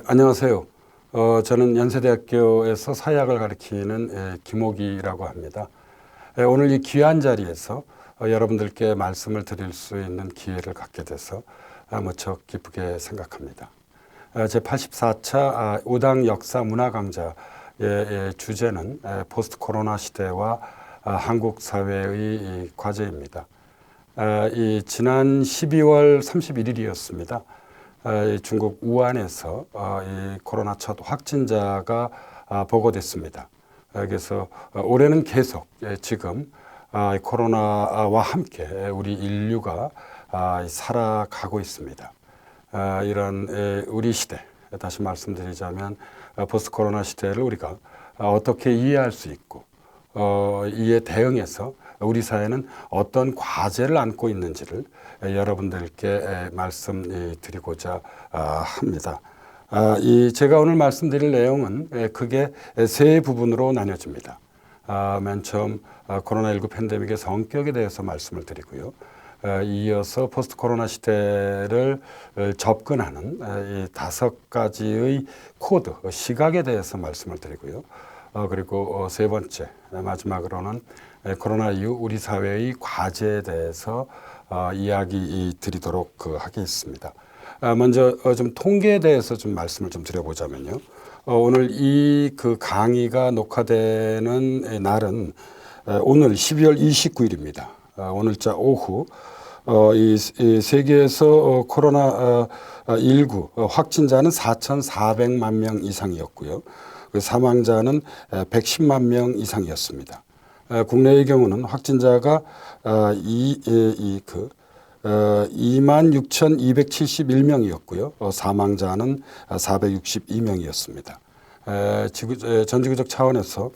안녕하세요. 저는 연세대학교에서 사회학을 가르치는 김옥이라고 합니다. 오늘 이 귀한 자리에서 여러분들께 말씀을 드릴 수 있는 기회를 갖게 돼서 무척 기쁘게 생각합니다. 제84차 5당 역사 문화 강좌의 주제는 포스트 코로나 시대와 한국 사회의 과제입니다. 이 지난 12월 31일이었습니다. 중국 우한에서 이 코로나 첫 확진자가 보고됐습니다. 그래서 올해는 계속 지금 코로나와 함께 우리 인류가 살아가고 있습니다. 이런 우리 시대, 다시 말씀드리자면 포스트 코로나 시대를 우리가 어떻게 이해할 수 있고 이에 대응해서 우리 사회는 어떤 과제를 안고 있는지를 여러분들께 말씀드리고자 합니다. 제가 오늘 말씀드릴 내용은 크게 세 부분으로 나뉘어집니다. 맨 처음 코로나19 팬데믹의 성격에 대해서 말씀을 드리고요. 이어서 포스트 코로나 시대를 접근하는 이 5가지의 코드, 시각에 대해서 말씀을 드리고요. 그리고 세 번째, 마지막으로는 코로나 이후 우리 사회의 과제에 대해서 이야기 드리도록 하겠습니다. 먼저 좀 통계에 대해서 좀 말씀을 좀 드려보자면요. 오늘 이 강의가 녹화되는 날은 오늘 12월 29일입니다. 오늘자 오후 이 세계에서 코로나19 확진자는 4,400만 명 이상이었고요. 사망자는 110만 명 이상이었습니다. 국내의 경우는 확진자가 26,271명이었고요. 사망자는 462명이었습니다. 전지구적 차원에서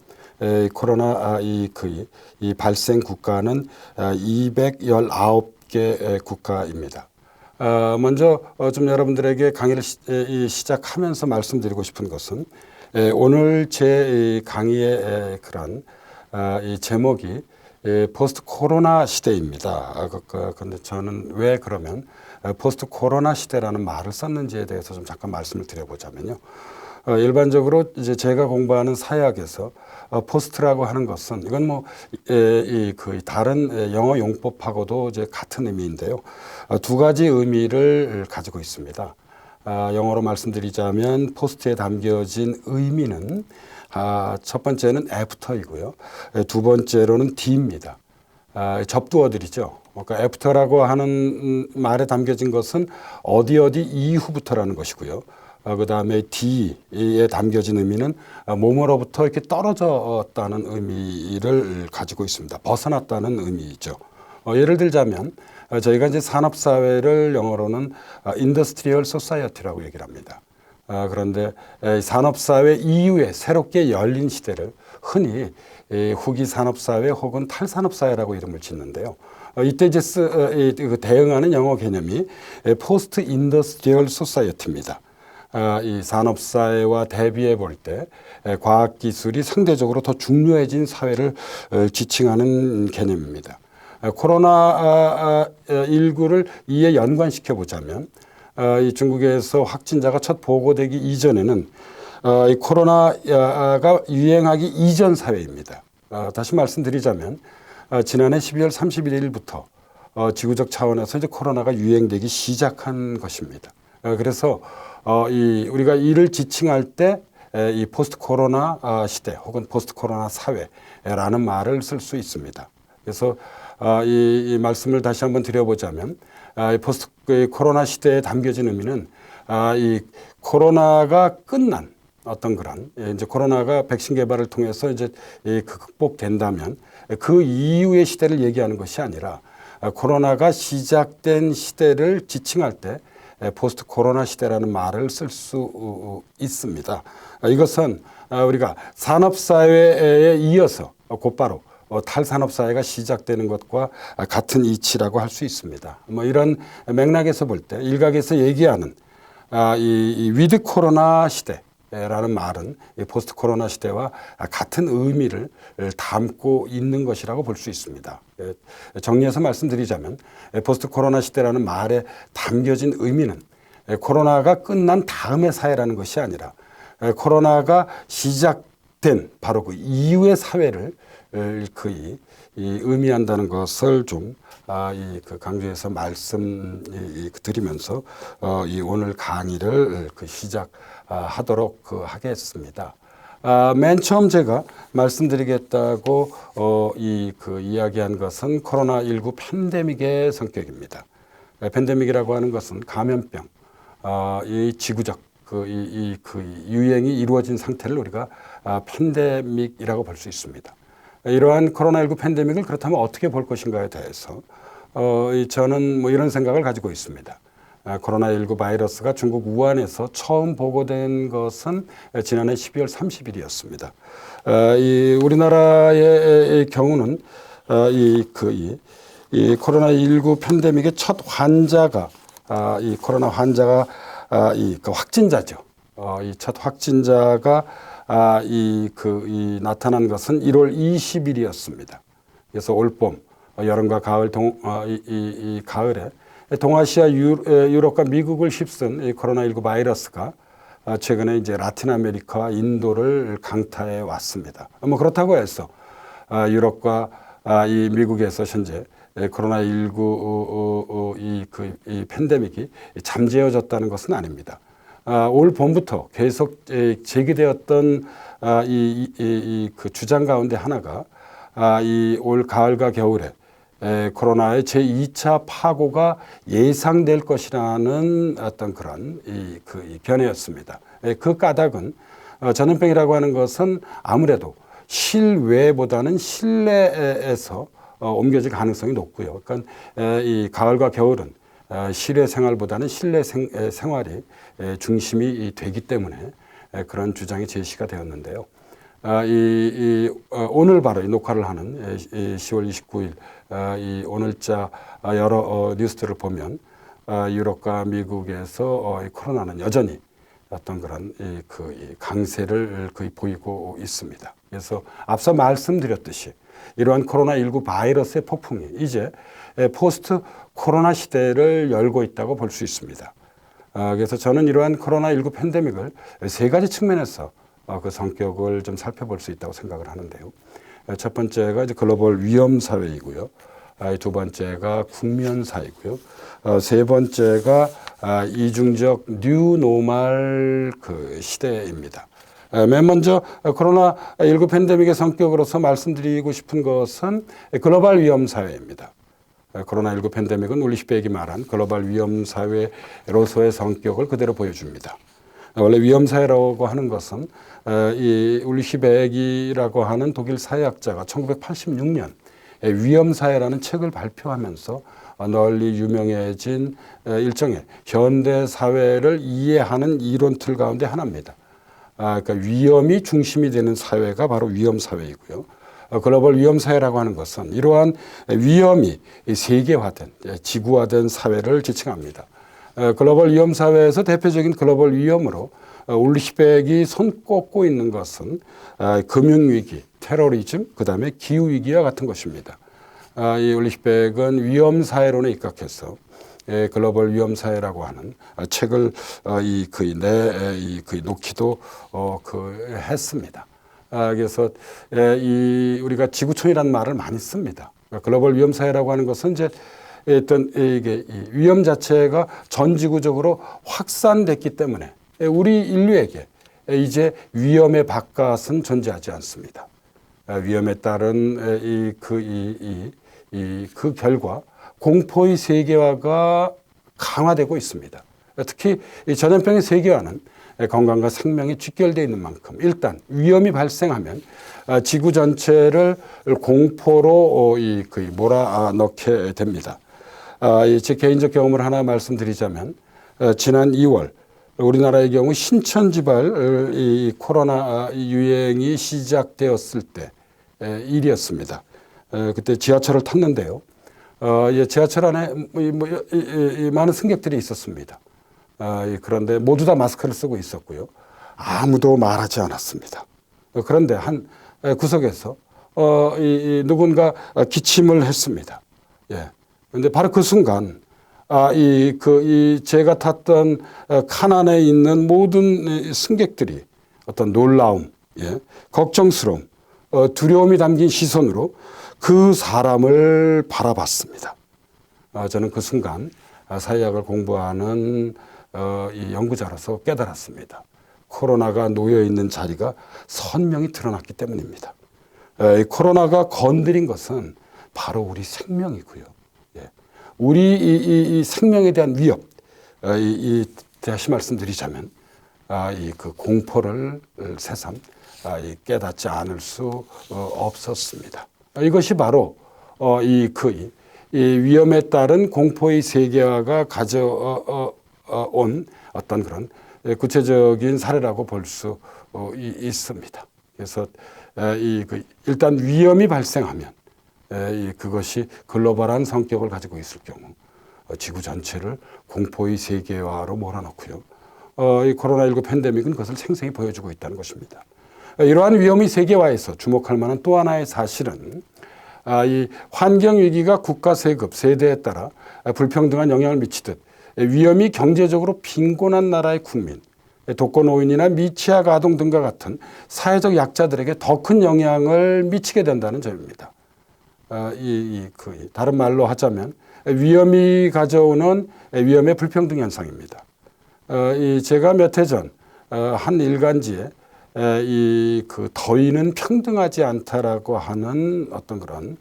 코로나 이 발생 국가는 219개 국가입니다. 먼저 좀 여러분들에게 강의를 시작하면서 말씀드리고 싶은 것은 오늘 제 강의의 그런 이 제목이 포스트 코로나 시대입니다. 그런데 저는 왜 그러면 포스트 코로나 시대라는 말을 썼는지에 대해서 좀 잠깐 말씀을 드려보자면요. 일반적으로 이제 제가 공부하는 사회학에서 포스트라고 하는 것은 이건 뭐 다른 영어 용법하고도 이제 같은 의미인데요. 두 가지 의미를 가지고 있습니다. 영어로 말씀드리자면 포스트에 담겨진 의미는 첫 번째는 after이고요. 두 번째로는 D입니다. 접두어들이죠. 그러니까 after라고 하는 말에 담겨진 것은 어디 이후부터라는 것이고요. 그 다음에 D에 담겨진 의미는 몸으로부터 이렇게 떨어졌다는 의미를 가지고 있습니다. 벗어났다는 의미죠. 예를 들자면 저희가 이제 산업사회를 영어로는 인더스트리얼 소사이어티라고 얘기를 합니다. 그런데 산업사회 이후에 새롭게 열린 시대를 흔히 후기 산업사회 혹은 탈산업사회라고 이름을 짓는데요. 이때 이제 대응하는 영어 개념이 포스트 인더스트리얼 소사이어티입니다. 이 산업사회와 대비해 볼 때 과학기술이 상대적으로 더 중요해진 사회를 지칭하는 개념입니다. 코로나19를 이에 연관시켜 보자면 이 중국에서 확진자가 첫 보고되기 이전에는 이 코로나가 유행하기 이전 사회입니다. 다시 말씀드리자면 지난해 12월 31일부터 지구적 차원에서 이제 코로나가 유행되기 시작한 것입니다. 그래서 우리가 이를 지칭할 때 이 포스트 코로나 시대 혹은 포스트 코로나 사회라는 말을 쓸 수 있습니다. 그래서 이 말씀을 다시 한번 드려보자면 포스트 코로나 시대에 담겨진 의미는 이 코로나가 끝난 어떤 그런 이제 코로나가 백신 개발을 통해서 이제 극복된다면 그 이후의 시대를 얘기하는 것이 아니라 코로나가 시작된 시대를 지칭할 때 포스트 코로나 시대라는 말을 쓸 수 있습니다. 이것은 우리가 산업사회에 이어서 곧바로 탈산업사회가 시작되는 것과 같은 이치라고 할 수 있습니다. 뭐 이런 맥락에서 볼 때 일각에서 얘기하는 이 위드 코로나 시대라는 말은 이 포스트 코로나 시대와 같은 의미를 담고 있는 것이라고 볼 수 있습니다. 정리해서 말씀드리자면 포스트 코로나 시대라는 말에 담겨진 의미는 코로나가 끝난 다음의 사회라는 것이 아니라 코로나가 시작된 바로 그 이후의 사회를 거의 의미한다는 것을 좀 강조해서 말씀드리면서 이 오늘 강의를 시작하도록 하겠습니다. 맨 처음 제가 말씀드리겠다고 이야기한 것은 코로나19 팬데믹의 성격입니다. 팬데믹이라고 하는 것은 감염병, 이 지구적 유행이 이루어진 상태를 우리가 팬데믹이라고 볼 수 있습니다. 이러한 코로나19 팬데믹을 그렇다면 어떻게 볼 것인가에 대해서 저는 이런 생각을 가지고 있습니다. 코로나19 바이러스가 중국 우한에서 처음 보고된 것은 지난해 12월 30일이었습니다. 우리나라의 경우는 이 코로나19 팬데믹의 첫 환자가 이 코로나 환자가 확진자죠. 이 첫 확진자가 나타난 것은 1월 20일이었습니다. 그래서 올봄 여름과 가을 가을에 동아시아, 유럽과 미국을 휩쓴 이 코로나19 바이러스가 최근에 이제 라틴 아메리카와 인도를 강타해 왔습니다. 그렇다고 해서 유럽과 이 미국에서 현재 코로나19 이 팬데믹이 잠재워졌다는 것은 아닙니다. 올 봄부터 계속 제기되었던 그 주장 가운데 하나가 이 올 가을과 겨울에 코로나의 제2차 파고가 예상될 것이라는 어떤 그런 견해였습니다. 그 까닭은 전염병이라고 하는 것은 아무래도 실외보다는 실내에서 옮겨질 가능성이 높고요. 그러니까 이 가을과 겨울은 실외 생활보다는 실내 생활이 중심이 되기 때문에 그런 주장이 제시가 되었는데요. 오늘 바로 이 녹화를 하는 10월 29일 이 오늘자 여러 뉴스들을 보면 유럽과 미국에서 코로나는 여전히 어떤 그런 강세를 거의 보이고 있습니다. 그래서 앞서 말씀드렸듯이 이러한 코로나19 바이러스의 폭풍이 이제 포스트 코로나 시대를 열고 있다고 볼 수 있습니다. 그래서 저는 이러한 코로나19 팬데믹을 세 가지 측면에서 그 성격을 좀 살펴볼 수 있다고 생각을 하는데요. 첫 번째가 이제 글로벌 위험 사회이고요. 두 번째가 국면 사회이고요. 세 번째가 이중적 뉴 노멀 시대입니다. 맨 먼저 코로나19 팬데믹의 성격으로서 말씀드리고 싶은 것은 글로벌 위험 사회입니다. 코로나19 팬데믹은 울리 시백이 말한 글로벌 위험 사회로서의 성격을 그대로 보여줍니다. 원래 위험 사회라고 하는 것은 이 울리 시백이라고 하는 독일 사회학자가 1986년 위험 사회라는 책을 발표하면서 널리 유명해진 일종의 현대 사회를 이해하는 이론틀 가운데 하나입니다. 그러니까 위험이 중심이 되는 사회가 바로 위험 사회이고요. 글로벌 위험 사회라고 하는 것은 이러한 위험이 세계화된 지구화된 사회를 지칭합니다. 글로벌 위험 사회에서 대표적인 글로벌 위험으로 울리 시백이 손꼽고 있는 것은 금융위기, 테러리즘, 그다음에 기후위기와 같은 것입니다. 이 울리 시백은 위험 사회론에 입각해서 글로벌 위험 사회라고 하는 책을 놓기도 했습니다. 그래서 우리가 지구촌이라는 말을 많이 씁니다. 글로벌 위험 사회라고 하는 것은 이제 이게 위험 자체가 전 지구적으로 확산됐기 때문에 우리 인류에게 이제 위험의 바깥은 존재하지 않습니다. 위험에 따른 그 결과 공포의 세계화가 강화되고 있습니다. 특히 이 전염병의 세계화는 건강과 생명이 직결되어 있는 만큼 일단 위험이 발생하면 지구 전체를 공포로 몰아넣게 됩니다. 제 개인적 경험을 하나 말씀드리자면 지난 2월 우리나라의 경우 신천지발 이 코로나 유행이 시작되었을 때 일이었습니다. 그때 지하철을 탔는데요. 지하철 안에 많은 승객들이 있었습니다. 그런데 모두 다 마스크를 쓰고 있었고요. 아무도 말하지 않았습니다. 그런데 한 구석에서 누군가 기침을 했습니다. 그런데 바로 그 순간 제가 탔던 칸 안에 있는 모든 승객들이 어떤 놀라움, 예, 걱정스러움, 두려움이 담긴 시선으로 그 사람을 바라봤습니다. 저는 그 순간 사회학을 공부하는 이 연구자로서 깨달았습니다. 코로나가 놓여 있는 자리가 선명히 드러났기 때문입니다. 이 코로나가 건드린 것은 바로 우리 생명이고요. 예. 우리 이 생명에 대한 위협, 다시 말씀드리자면 그 공포를 새삼 깨닫지 않을 수 없었습니다. 이것이 바로 이 위험에 따른 공포의 세계화가 가져온 어떤 그런 구체적인 사례라고 볼 수 있습니다. 그래서 일단 위험이 발생하면 그것이 글로벌한 성격을 가지고 있을 경우 지구 전체를 공포의 세계화로 몰아넣고요. 이 코로나19 팬데믹은 그것을 생생히 보여주고 있다는 것입니다. 이러한 위험의 세계화에서 주목할 만한 또 하나의 사실은 이 환경위기가 국가 세급, 세대에 따라 불평등한 영향을 미치듯 위험이 경제적으로 빈곤한 나라의 국민, 독거노인이나 미취학 아동 등과 같은 사회적 약자들에게 더 큰 영향을 미치게 된다는 점입니다. 다른 말로 하자면 위험이 가져오는 위험의 불평등 현상입니다. 제가 몇 해 전 한 일간지에 더위는 평등하지 않다라고 하는 어떤 그런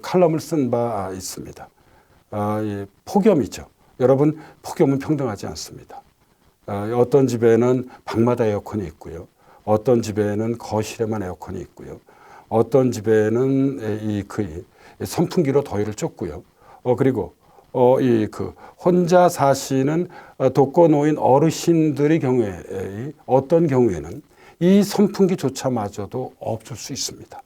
칼럼을 쓴 바 있습니다. 폭염이죠. 여러분, 폭염은 평등하지 않습니다. 어떤 집에는 방마다 에어컨이 있고요. 어떤 집에는 거실에만 에어컨이 있고요. 어떤 집에는 선풍기로 더위를 쫓고요. 그리고 혼자 사시는 독거노인 어르신들의 경우에 어떤 경우에는 이 선풍기조차마저도 없을 수 있습니다.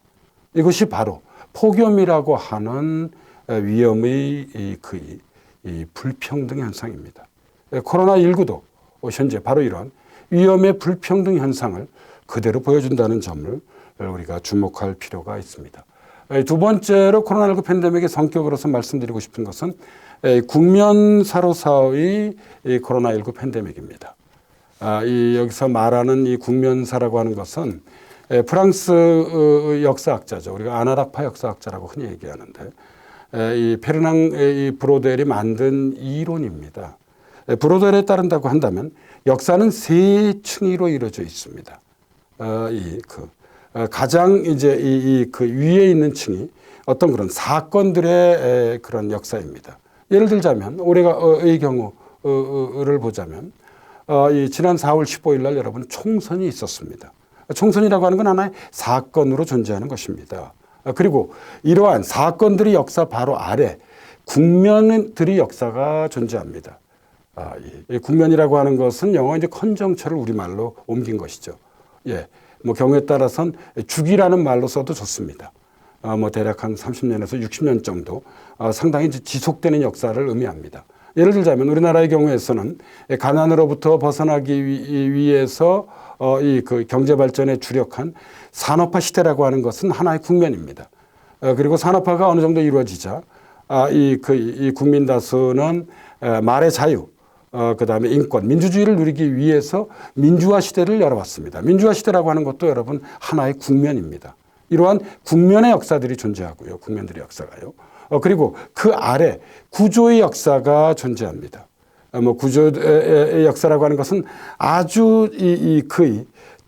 이것이 바로 폭염이라고 하는 위험의 이 불평등 현상입니다. 코로나19도 현재 바로 이런 위험의 불평등 현상을 그대로 보여준다는 점을 우리가 주목할 필요가 있습니다. 두 번째로 코로나19 팬데믹의 성격으로서 말씀드리고 싶은 것은 국면사로서의 코로나19 팬데믹입니다. 여기서 말하는 이 국면사라고 하는 것은 프랑스 역사학자죠. 우리가 아나락파 역사학자라고 흔히 얘기하는데 이 페르낭 브로델이 만든 이론입니다. 브로델에 따른다고 한다면 역사는 세 층위로 이루어져 있습니다. 가장 이제 위에 있는 층이 어떤 그런 사건들의 그런 역사입니다. 예를 들자면 올해의 경우를 보자면 지난 4월 15일 날 여러분 총선이 있었습니다. 총선이라고 하는 건 하나의 사건으로 존재하는 것입니다. 그리고 이러한 사건들의 역사 바로 아래 국면들의 역사가 존재합니다. 이 국면이라고 하는 것은 영어 이제 컨정처를 우리말로 옮긴 것이죠. 예. 경우에 따라서는 주기라는 말로 써도 좋습니다. 대략 한 30년에서 60년 정도 상당히 지속되는 역사를 의미합니다. 예를 들자면 우리나라의 경우에서는 가난으로부터 벗어나기 위해서 경제 발전에 주력한 산업화 시대라고 하는 것은 하나의 국면입니다. 그리고 산업화가 어느 정도 이루어지자 이 국민 다수는 말의 자유, 그다음에 인권, 민주주의를 누리기 위해서 민주화 시대를 열어왔습니다. 민주화 시대라고 하는 것도 여러분 하나의 국면입니다. 이러한 국면의 역사들이 존재하고요. 국면들의 역사가요. 그리고 그 아래 구조의 역사가 존재합니다. 구조의 역사라고 하는 것은 아주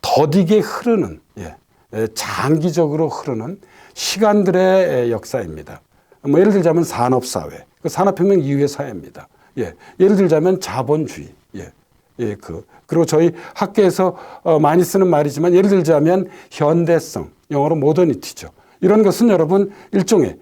더디게 흐르는, 장기적으로 흐르는 시간들의 역사입니다. 예를 들자면 산업사회, 산업혁명 이후의 사회입니다. 예를 들자면 자본주의. 그리고 저희 학계에서 많이 쓰는 말이지만 예를 들자면 현대성, 영어로 모더니티죠. 이런 것은 여러분 일종의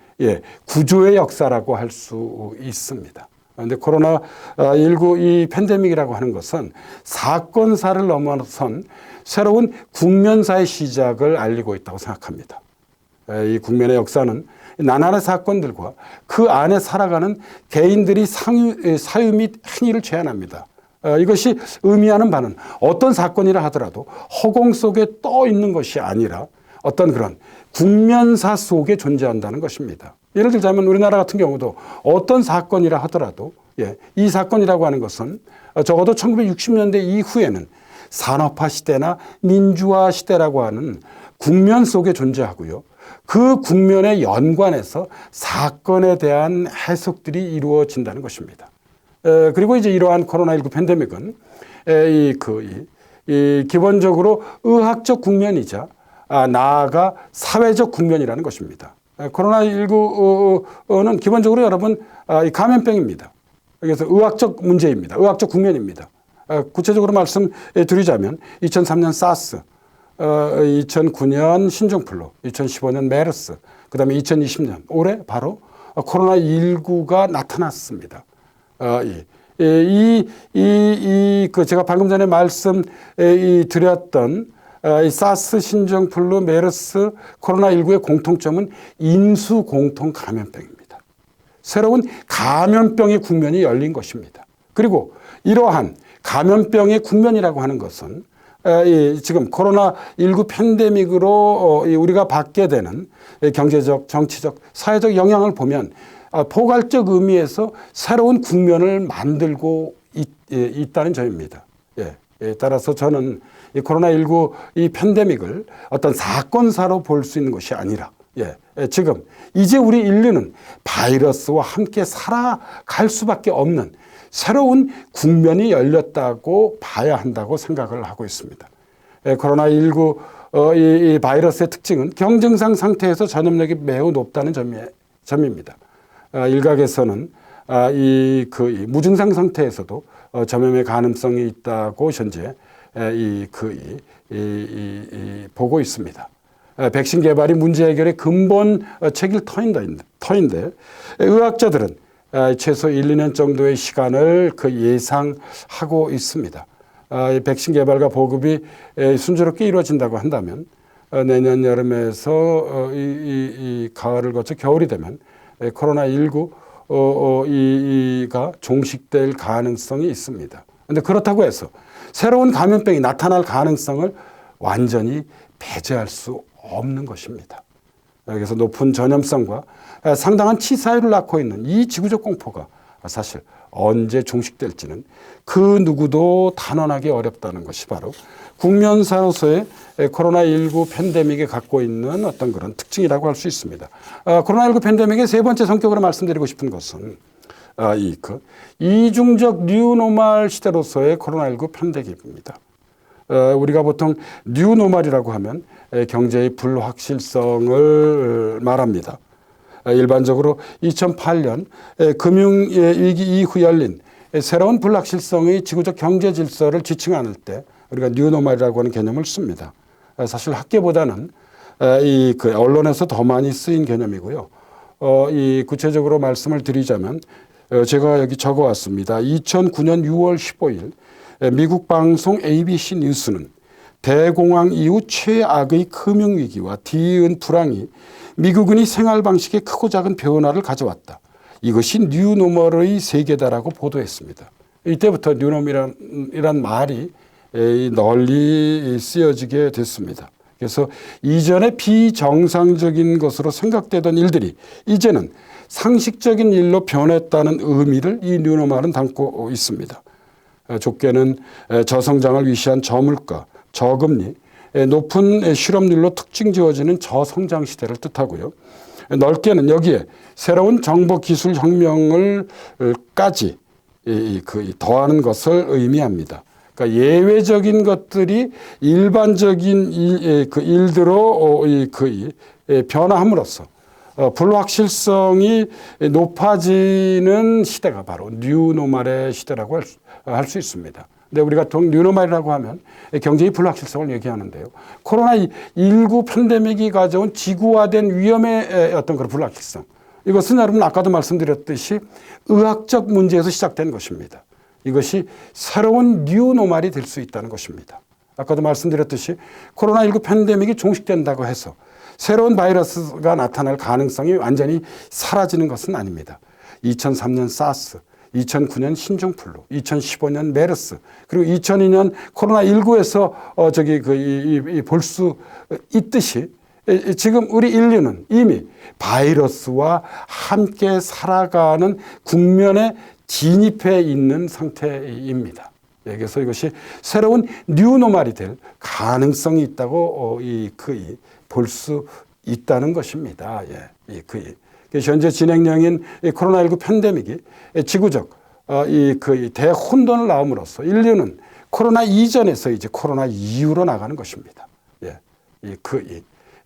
구조의 역사라고 할 수 있습니다. 그런데 코로나19 이 팬데믹이라고 하는 것은 사건사를 넘어선 새로운 국면사의 시작을 알리고 있다고 생각합니다. 이 국면의 역사는 나날의 사건들과 그 안에 살아가는 개인들이 사유 및 행위를 제한합니다. 이것이 의미하는 바는 어떤 사건이라 하더라도 허공 속에 떠 있는 것이 아니라 어떤 그런 국면사 속에 존재한다는 것입니다. 예를 들자면 우리나라 같은 경우도 어떤 사건이라 하더라도 이 사건이라고 하는 것은 적어도 1960년대 이후에는 산업화 시대나 민주화 시대라고 하는 국면 속에 존재하고요. 그 국면에 연관해서 사건에 대한 해석들이 이루어진다는 것입니다. 그리고 이제 이러한 코로나19 팬데믹은 기본적으로 의학적 국면이자 나아가 사회적 국면이라는 것입니다. 코로나19는 기본적으로 여러분 감염병입니다. 그래서 의학적 문제입니다. 의학적 국면입니다. 구체적으로 말씀드리자면 2003년 사스, 2009년 신종플루, 2015년 메르스, 그 다음에 2020년 올해 바로 코로나19가 나타났습니다. 제가 방금 전에 말씀드렸던 이 사스, 신종플루, 메르스, 코로나19의 공통점은 인수 공통 감염병입니다. 새로운 감염병의 국면이 열린 것입니다. 그리고 이러한 감염병의 국면이라고 하는 것은 지금 코로나19 팬데믹으로 우리가 받게 되는 경제적, 정치적, 사회적 영향을 보면 포괄적 의미에서 새로운 국면을 만들고 있다는 점입니다. 따라서 저는 이 코로나19 이 팬데믹을 어떤 사건사로 볼 수 있는 것이 아니라 지금 이제 우리 인류는 바이러스와 함께 살아갈 수밖에 없는 새로운 국면이 열렸다고 봐야 한다고 생각을 하고 있습니다. 코로나19 이 바이러스의 특징은 경증상 상태에서 전염력이 매우 높다는 점입니다. 일각에서는 이 무증상 상태에서도 전염의 가능성이 있다고 현재 보고 있습니다. 백신 개발이 문제 해결의 근본 책일 터인데 의학자들은 최소 1, 2년 정도의 시간을 예상하고 있습니다. 백신 개발과 보급이 순조롭게 이루어진다고 한다면 내년 여름에서 이 가을을 거쳐 겨울이 되면 코로나19가 종식될 가능성이 있습니다. 그런데 그렇다고 해서 새로운 감염병이 나타날 가능성을 완전히 배제할 수 없는 것입니다. 그래서 높은 전염성과 상당한 치사율을 낳고 있는 이 지구적 공포가 사실 언제 종식될지는 그 누구도 단언하기 어렵다는 것이 바로 국면사로서의 코로나19 팬데믹이 갖고 있는 어떤 그런 특징이라고 할 수 있습니다. 코로나19 팬데믹의 세 번째 성격으로 말씀드리고 싶은 것은 이중적 뉴노멀 시대로서의 코로나19 팬데믹입니다. 우리가 보통 뉴노멀이라고 하면 경제의 불확실성을 말합니다. 일반적으로 2008년 금융위기 이후 열린 새로운 불확실성의 지구적 경제 질서를 지칭할 때 우리가 뉴노멀이라고 하는 개념을 씁니다. 사실 학계보다는 언론에서 더 많이 쓰인 개념이고요. 구체적으로 말씀을 드리자면 제가 여기 적어왔습니다. 2009년 6월 15일 미국 방송 ABC 뉴스는 대공황 이후 최악의 금융위기와 뒤이은 불황이 미국은이 생활 방식에 크고 작은 변화를 가져왔다. 이것이 뉴노멀의 세계다라고 보도했습니다. 이때부터 뉴노멀이란 말이 널리 쓰여지게 됐습니다. 그래서 이전에 비정상적인 것으로 생각되던 일들이 이제는 상식적인 일로 변했다는 의미를 이 뉴노멀은 담고 있습니다. 좁게는 저성장을 위시한 저물가, 저금리, 높은 실업률로 특징 지어지는 저성장 시대를 뜻하고요. 넓게는 여기에 새로운 정보기술 혁명을까지 더하는 것을 의미합니다. 그러니까 예외적인 것들이 일반적인 일들로 변화함으로써 불확실성이 높아지는 시대가 바로 뉴노멀의 시대라고 할 수 있습니다. 근데 우리가 뉴노멀이라고 하면 경제의 불확실성을 얘기하는데요. 코로나19 팬데믹이 가져온 지구화된 위험의 어떤 그런 불확실성. 이것은 여러분 아까도 말씀드렸듯이 의학적 문제에서 시작된 것입니다. 이것이 새로운 뉴노멀이 될 수 있다는 것입니다. 아까도 말씀드렸듯이 코로나19 팬데믹이 종식된다고 해서 새로운 바이러스가 나타날 가능성이 완전히 사라지는 것은 아닙니다. 2003년 사스, 2009년 신종플루, 2015년 메르스, 그리고 2002년 코로나19에서 볼 수 있듯이 지금 우리 인류는 이미 바이러스와 함께 살아가는 국면에 진입해 있는 상태입니다. 그래서 이것이 새로운 뉴노멀이 될 가능성이 있다고 볼 수 있다는 것입니다. 현재 진행형인 코로나19 팬데믹이 지구적 대혼돈을 낳음으로써 인류는 코로나 이전에서 이제 코로나 이후로 나가는 것입니다.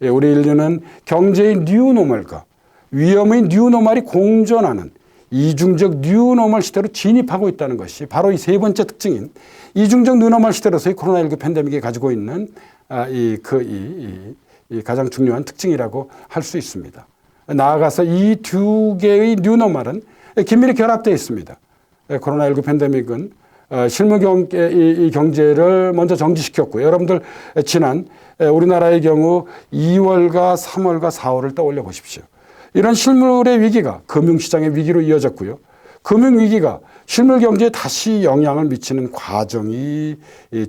우리 인류는 경제의 뉴노멀과 위험의 뉴노멀이 공존하는 이중적 뉴노멀 시대로 진입하고 있다는 것이 바로 이 세 번째 특징인 이중적 뉴노멀 시대로서의 코로나19 팬데믹이 가지고 있는 가장 중요한 특징이라고 할 수 있습니다. 나아가서 이 두 개의 뉴노멀은 긴밀히 결합되어 있습니다. 코로나19 팬데믹은 실무 경제를 먼저 정지시켰고요. 여러분들 지난 우리나라의 경우 2월과 3월과 4월을 떠올려 보십시오. 이런 실물의 위기가 금융시장의 위기로 이어졌고요. 금융위기가 실물 경제에 다시 영향을 미치는 과정이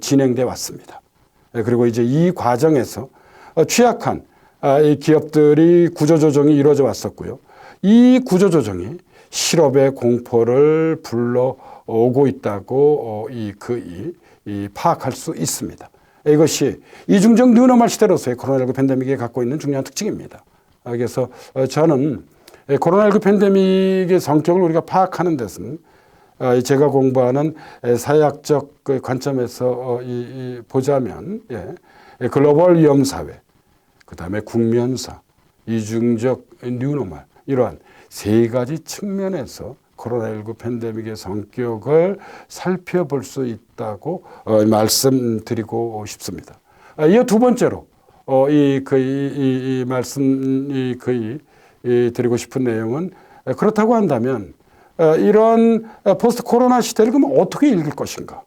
진행돼 왔습니다. 그리고 이제 이 과정에서 취약한 기업들이 구조조정이 이루어져 왔었고요. 이 구조조정이 실업의 공포를 불러오고 있다고 파악할 수 있습니다. 이것이 이중적 뉴노멀 시대로서의 코로나19 팬데믹이 갖고 있는 중요한 특징입니다. 그래서 저는 코로나19 팬데믹의 성격을 우리가 파악하는 데서는 제가 공부하는 사회학적 관점에서 보자면 글로벌 위험사회, 그다음에 국면사, 이중적 뉴노멀 이러한 세 가지 측면에서 코로나19 팬데믹의 성격을 살펴볼 수 있다고 말씀드리고 싶습니다. 이어 두 번째로 드리고 싶은 내용은 그렇다고 한다면 이런 포스트 코로나 시대를 그럼 어떻게 읽을 것인가?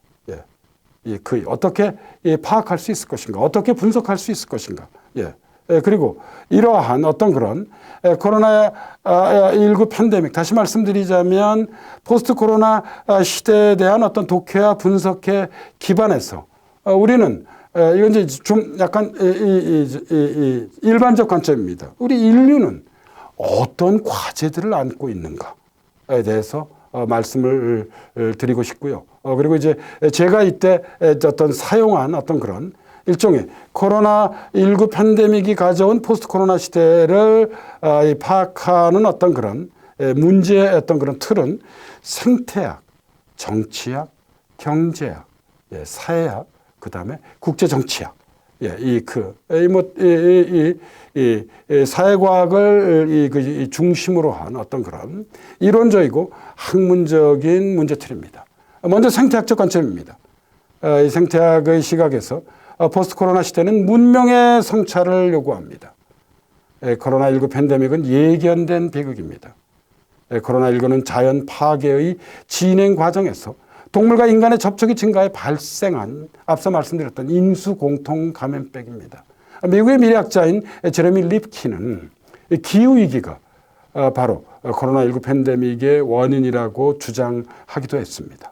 어떻게 파악할 수 있을 것인가? 어떻게 분석할 수 있을 것인가? 그리고 이러한 어떤 그런 코로나19 팬데믹, 다시 말씀드리자면 포스트 코로나 시대에 대한 어떤 독해와 분석에 기반해서 우리는 이건 이제 좀 약간 일반적 관점입니다. 우리 인류는 어떤 과제들을 안고 있는가에 대해서 말씀을 드리고 싶고요. 그리고 이제 제가 이때 어떤 사용한 어떤 그런 일종의 코로나19 팬데믹이 가져온 포스트 코로나 시대를 파악하는 어떤 그런 문제의 어떤 그런 틀은 생태학, 정치학, 경제학, 사회학, 그 다음에 국제정치학, 사회과학을 중심으로 한 어떤 그런 이론적이고 학문적인 문제틀입니다. 먼저 생태학적 관점입니다. 이 생태학의 시각에서 포스트 코로나 시대는 문명의 성찰을 요구합니다. 코로나19 팬데믹은 예견된 비극입니다. 코로나19는 자연 파괴의 진행 과정에서 동물과 인간의 접촉이 증가해 발생한 앞서 말씀드렸던 인수 공통 감염병입니다. 미국의 미래학자인 제레미 립킨은 기후위기가 바로 코로나19 팬데믹의 원인이라고 주장하기도 했습니다.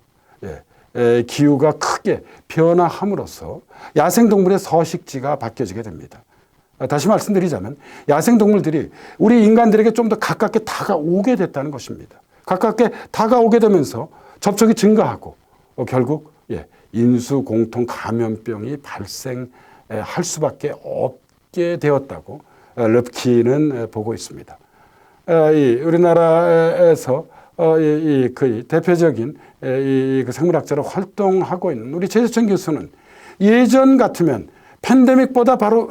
기후가 크게 변화함으로써 야생동물의 서식지가 바뀌어지게 됩니다. 다시 말씀드리자면 야생동물들이 우리 인간들에게 좀 더 가깝게 다가오게 됐다는 것입니다. 가깝게 다가오게 되면서 접촉이 증가하고 결국 인수 공통 감염병이 발생할 수밖에 없게 되었다고 럽킨은 보고 있습니다. 우리나라에서 거의 대표적인 생물학자로 활동하고 있는 우리 최재천 교수는 예전 같으면 팬데믹보다 바로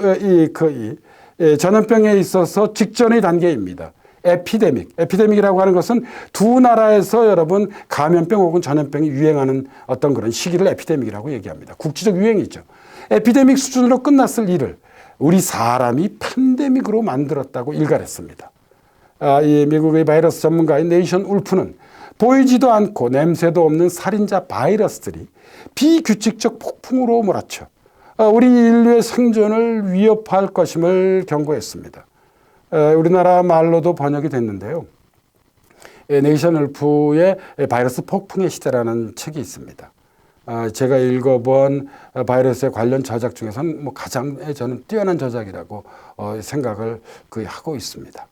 전염병에 있어서 직전의 단계입니다. 에피데믹이라고 하는 것은 두 나라에서 여러분 감염병 혹은 전염병이 유행하는 어떤 그런 시기를 에피데믹이라고 얘기합니다. 국지적 유행이죠. 에피데믹 수준으로 끝났을 일을 우리 사람이 팬데믹으로 만들었다고 일갈했습니다. 이 미국의 바이러스 전문가인 네이션 울프는 보이지도 않고 냄새도 없는 살인자 바이러스들이 비규칙적 폭풍으로 몰아쳐 우리 인류의 생존을 위협할 것임을 경고했습니다. 우리나라 말로도 번역이 됐는데요. 네이션 울프의 바이러스 폭풍의 시대라는 책이 있습니다. 제가 읽어본 바이러스에 관련 저작 중에서는 뭐 가장 저는 뛰어난 저작이라고 생각을 거의 하고 있습니다.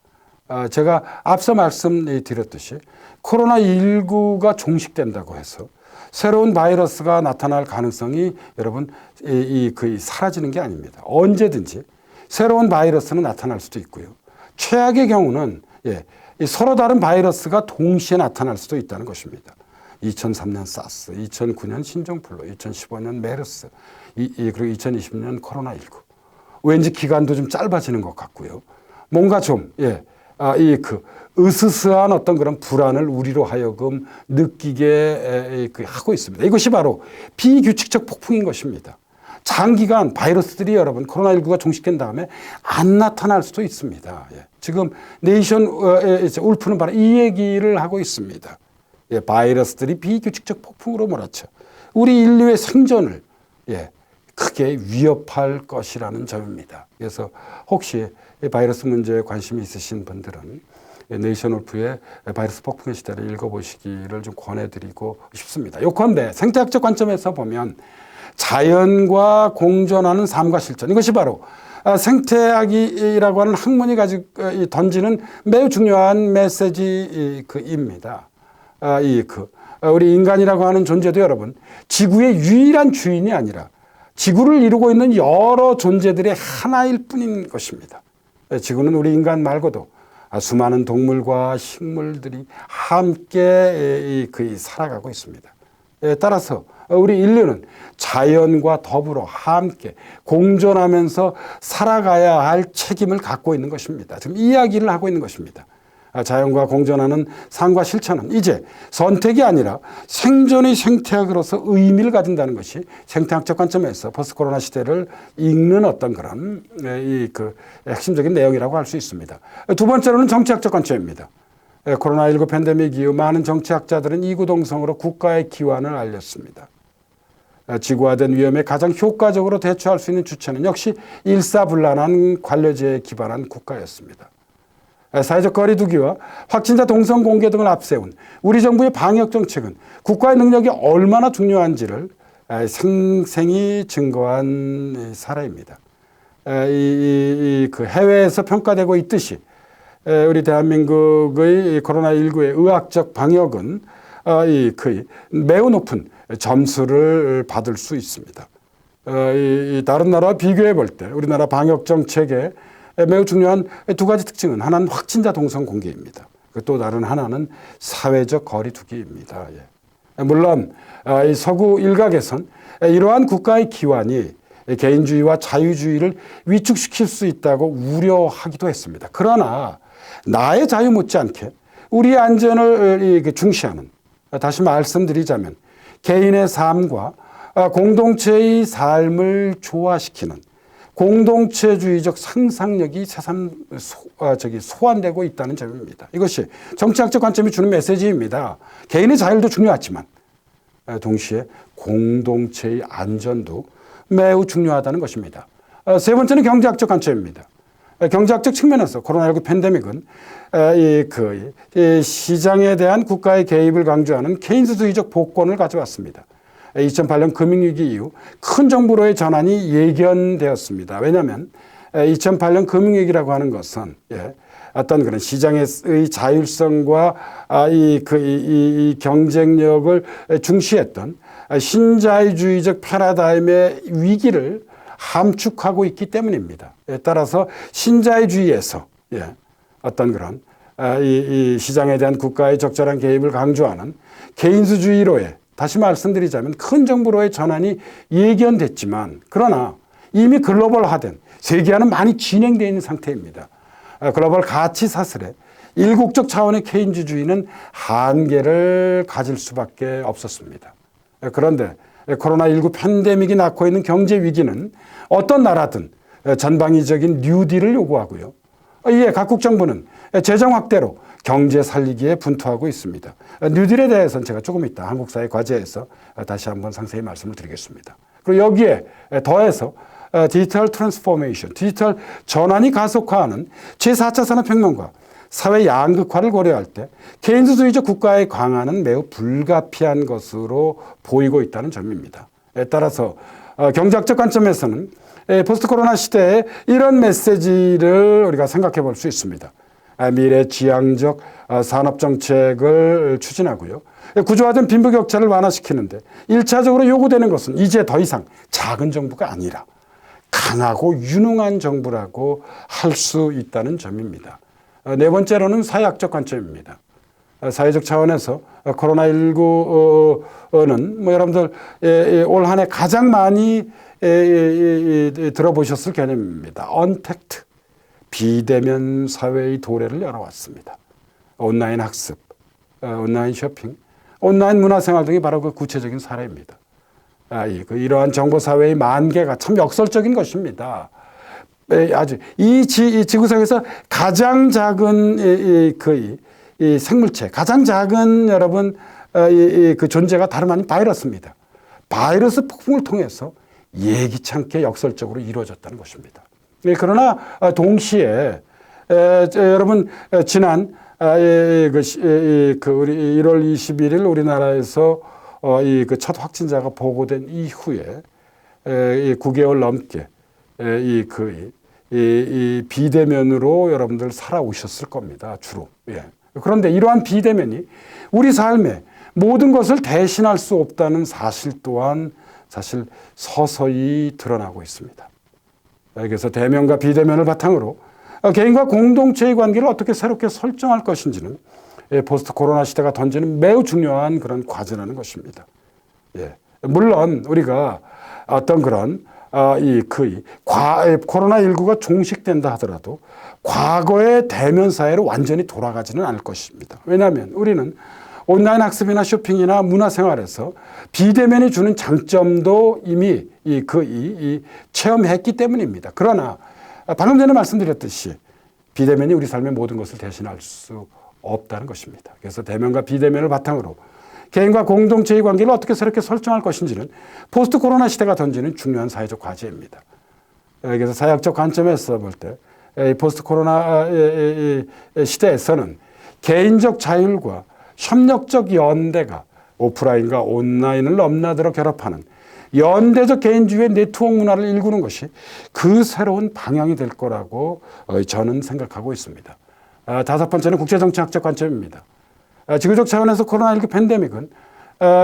제가 앞서 말씀드렸듯이 코로나19가 종식된다고 해서 새로운 바이러스가 나타날 가능성이 여러분 거의 사라지는 게 아닙니다. 언제든지 새로운 바이러스는 나타날 수도 있고요. 최악의 경우는 서로 다른 바이러스가 동시에 나타날 수도 있다는 것입니다. 2003년 사스, 2009년 신종플루, 2015년 메르스, 그리고 2020년 코로나19. 왠지 기간도 좀 짧아지는 것 같고요. 뭔가 좀 으스스한 어떤 그런 불안을 우리로 하여금 느끼게 하고 있습니다. 이것이 바로 비규칙적 폭풍인 것입니다. 장기간 바이러스들이 여러분 코로나19가 종식된 다음에 안 나타날 수도 있습니다. 지금 네이션 울프는 바로 이 얘기를 하고 있습니다. 바이러스들이 비규칙적 폭풍으로 몰아쳐 우리 인류의 생존을 크게 위협할 것이라는 점입니다. 그래서 혹시 바이러스 문제에 관심이 있으신 분들은 네이션 울프의 바이러스 폭풍의 시대를 읽어보시기를 좀 권해드리고 싶습니다. 요컨대 생태학적 관점에서 보면 자연과 공존하는 삶과 실천, 이것이 바로 생태학이라고 하는 학문이 가지고 던지는 매우 중요한 메시지입니다. 우리 인간이라고 하는 존재도 여러분 지구의 유일한 주인이 아니라 지구를 이루고 있는 여러 존재들의 하나일 뿐인 것입니다. 지구는 우리 인간 말고도 수많은 동물과 식물들이 함께 살아가고 있습니다. 따라서 우리 인류는 자연과 더불어 함께 공존하면서 살아가야 할 책임을 갖고 있는 것입니다. 지금 이야기를 하고 있는 것입니다. 자연과 공존하는 삶과 실천은 이제 선택이 아니라 생존의 생태학으로서 의미를 가진다는 것이 생태학적 관점에서 포스트 코로나 시대를 읽는 어떤 그런 핵심적인 내용이라고 할 수 있습니다. 두 번째로는 정치학적 관점입니다. 코로나19 팬데믹 이후 많은 정치학자들은 이구동성으로 국가의 기원을 알렸습니다. 지구화된 위험에 가장 효과적으로 대처할 수 있는 주체는 역시 일사불란한 관료제에 기반한 국가였습니다. 사회적 거리 두기와 확진자 동선 공개 등을 앞세운 우리 정부의 방역 정책은 국가의 능력이 얼마나 중요한지를 생생히 증거한 사례입니다. 해외에서 평가되고 있듯이 우리 대한민국의 코로나19의 의학적 방역은 매우 높은 점수를 받을 수 있습니다. 다른 나라와 비교해 볼 때 우리나라 방역 정책의 매우 중요한 두 가지 특징은 하나는 확진자 동선 공개입니다. 또 다른 하나는 사회적 거리 두기입니다. 물론 이 서구 일각에선 이러한 국가의 기완이 개인주의와 자유주의를 위축시킬 수 있다고 우려하기도 했습니다. 그러나 나의 자유 못지않게 우리의 안전을 중시하는, 다시 말씀드리자면 개인의 삶과 공동체의 삶을 조화시키는 공동체주의적 상상력이 새삼 소환되고 있다는 점입니다. 이것이 정치학적 관점이 주는 메시지입니다. 개인의 자율도 중요하지만 동시에 공동체의 안전도 매우 중요하다는 것입니다. 세 번째는 경제학적 관점입니다. 경제학적 측면에서 코로나19 팬데믹은 시장에 대한 국가의 개입을 강조하는 케인스주의적 복권을 가져왔습니다. 2008년 금융위기 이후 큰 정부로의 전환이 예견되었습니다. 왜냐하면 2008년 금융위기라고 하는 것은 어떤 그런 시장의 자율성과 이 경쟁력을 중시했던 신자유주의적 패러다임의 위기를 함축하고 있기 때문입니다. 따라서 신자유주의에서 어떤 그런 이 시장에 대한 국가의 적절한 개입을 강조하는 케인스주의로의, 다시 말씀드리자면 큰 정부로의 전환이 예견됐지만, 그러나 이미 글로벌화된 세계화는 많이 진행되어 있는 상태입니다. 글로벌 가치 사슬에 일국적 차원의 케인즈주의는 한계를 가질 수밖에 없었습니다. 그런데 코로나19 팬데믹이 낳고 있는 경제 위기는 어떤 나라든 전방위적인 뉴딜을 요구하고요. 이에 각국 정부는 재정 확대로 경제 살리기에 분투하고 있습니다. 뉴딜에 대해서는 제가 조금 이따 한국사회 과제에서 다시 한번 상세히 말씀을 드리겠습니다. 그리고 여기에 더해서 디지털 트랜스포메이션, 디지털 전환이 가속화하는 제4차 산업혁명과 사회 양극화를 고려할 때 개인주의적 국가의 강화는 매우 불가피한 것으로 보이고 있다는 점입니다. 따라서 경제학적 관점에서는 포스트 코로나 시대에 이런 메시지를 우리가 생각해 볼 수 있습니다. 미래지향적 산업정책을 추진하고요. 구조화된 빈부격차를 완화시키는데 1차적으로 요구되는 것은 이제 더 이상 작은 정부가 아니라 강하고 유능한 정부라고 할 수 있다는 점입니다. 네 번째로는 사회학적 관점입니다. 사회적 차원에서 코로나19는 여러분들 올 한 해 가장 많이 들어보셨을 개념입니다. 언택트, 비대면 사회의 도래를 열어왔습니다. 온라인 학습, 온라인 쇼핑, 온라인 문화생활 등이 바로 그 구체적인 사례입니다. 이러한 정보사회의 만개가 참 역설적인 것입니다. 아주 이 지구상에서 가장 작은 이 생물체, 가장 작은 여러분 그 존재가 다름 아닌 바이러스입니다. 바이러스 폭풍을 통해서 예기치 않게 역설적으로 이루어졌다는 것입니다. 그러나 동시에 여러분 지난 우리 1월 21일 우리나라에서 그 첫 확진자가 보고된 이후에 9개월 넘게 이 비대면으로 여러분들 살아오셨을 겁니다. 주로. 그런데 이러한 비대면이 우리 삶에 모든 것을 대신할 수 없다는 사실 또한 사실 서서히 드러나고 있습니다. 그래서 대면과 비대면을 바탕으로 개인과 공동체의 관계를 어떻게 새롭게 설정할 것인지는 포스트 코로나 시대가 던지는 매우 중요한 그런 과제라는 것입니다. 물론 우리가 어떤 그런 코로나19가 종식된다 하더라도 과거의 대면 사회로 완전히 돌아가지는 않을 것입니다. 왜냐하면 우리는 온라인 학습이나 쇼핑이나 문화생활에서 비대면이 주는 장점도 이미 체험했기 때문입니다. 그러나 방금 전에 말씀드렸듯이 비대면이 우리 삶의 모든 것을 대신할 수 없다는 것입니다. 그래서 대면과 비대면을 바탕으로 개인과 공동체의 관계를 어떻게 새롭게 설정할 것인지는 포스트 코로나 시대가 던지는 중요한 사회적 과제입니다. 그래서 사회학적 관점에서 볼 때 포스트 코로나 시대에서는 개인적 자율과 협력적 연대가 오프라인과 온라인을 넘나들어 결합하는 연대적 개인주의 네트워크 문화를 일구는 것이 그 새로운 방향이 될 거라고 저는 생각하고 있습니다. 다섯 번째는 국제정치학적 관점입니다. 지구적 차원에서 코로나19 팬데믹은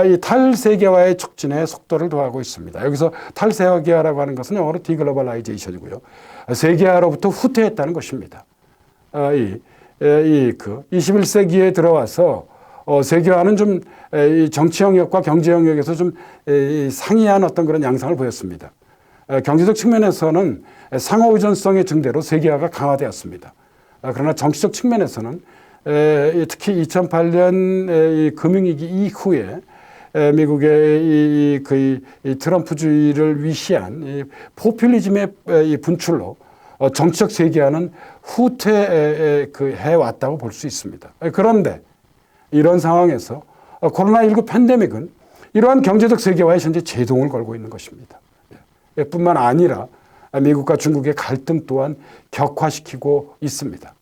이 탈세계화의 촉진에 속도를 더하고 있습니다. 여기서 탈세계화라고 하는 것은 영어로 디글로벌라이제이션이고요. 세계화로부터 후퇴했다는 것입니다. 21세기에 들어와서 세계화는 좀 정치 영역과 경제 영역에서 좀 상이한 어떤 그런 양상을 보였습니다. 경제적 측면에서는 상호 의존성의 증대로 세계화가 강화되었습니다. 그러나 정치적 측면에서는 특히 2008년 금융위기 이후에 미국의 트럼프주의를 위시한 포퓰리즘의 분출로 정치적 세계화는 후퇴해왔다고 볼 수 있습니다. 그런데 이런 상황에서 코로나19 팬데믹은 이러한 경제적 세계화에 현재 제동을 걸고 있는 것입니다. 뿐만 아니라 미국과 중국의 갈등 또한 격화시키고 있습니다.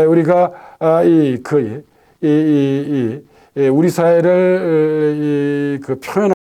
우리가 우리 사회를 표현하는